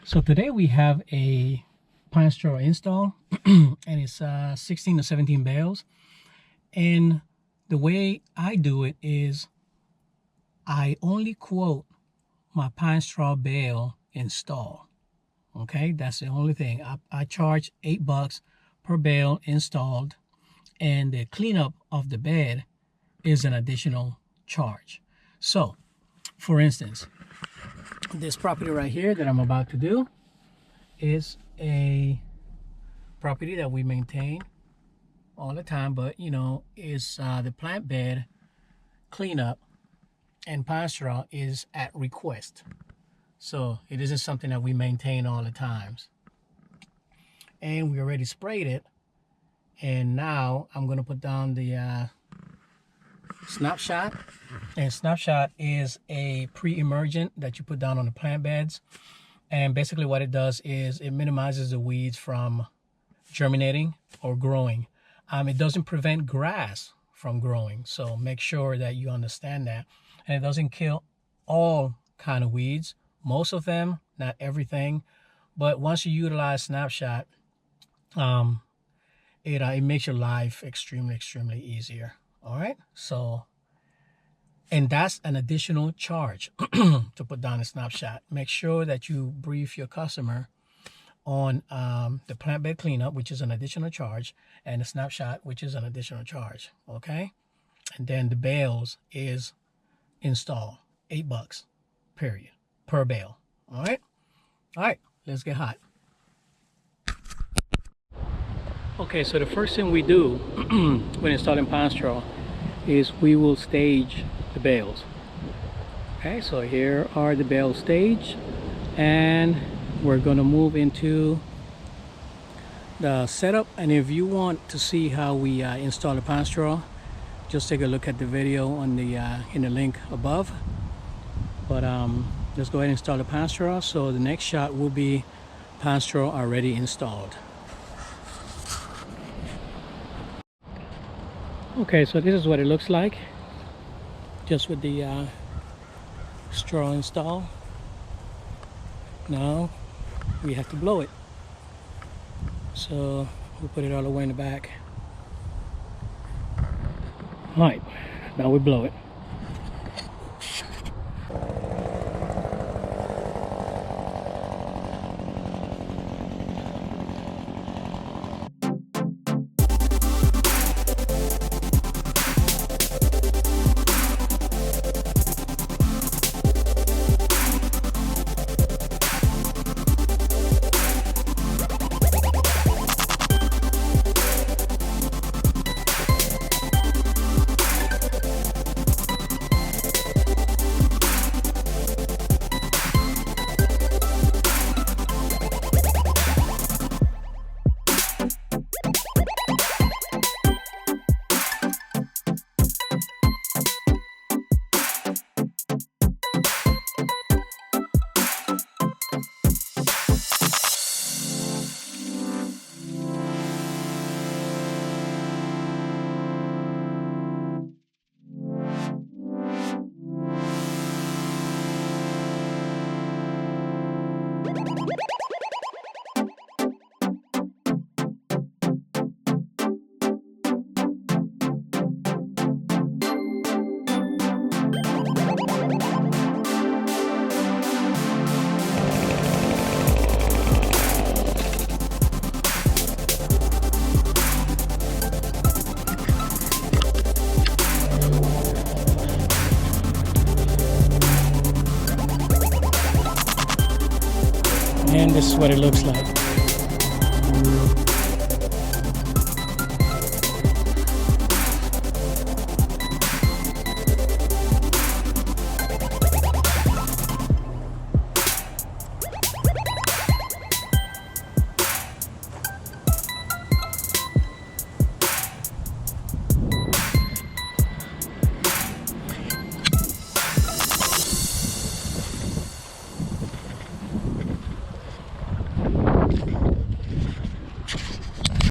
So today we have a pine straw install and it's 16 to 17 bales. And the way I do it is I only quote my pine straw bale install. Okay, that's the only thing. I charge $8 per bale installed, and the cleanup of the bed is an additional charge. So for instance, this property right here that I'm about to do is a property that we maintain all the time, but you know, is the plant bed cleanup and pine straw is at request. So it isn't something that we maintain all the times. And we already sprayed it, and now I'm going to put down the SnapSot. And SnapSot is a pre-emergent that you put down on the plant beds, and basically what it does is it minimizes the weeds from germinating or growing. It doesn't prevent grass from growing, so make sure that you understand that. And it doesn't kill all kind of weeds, most of them, not everything. But once you utilize SnapSot, it makes your life extremely easier. All right, so, and that's an additional charge to put down a SnapSot. Make sure that you brief your customer on the plant bed cleanup, which is an additional charge, and the SnapSot, which is an additional charge. Okay, and then the bales is install, $8 period per bale. All right, let's get hot. Okay, so the first thing we do when installing pine straw is we will stage the bales. Okay, so here are the bales staged, and we're going to move into the setup. And if you want to see how we install the pine straw, just take a look at the video on the in the link above. But let's go ahead and install the pine straw. So the next shot will be pine straw already installed. Okay, so this is what it looks like, just with the straw install. Now we have to blow it, so we'll put it all the way in the back. All right, now we blow it. And this is what it looks like.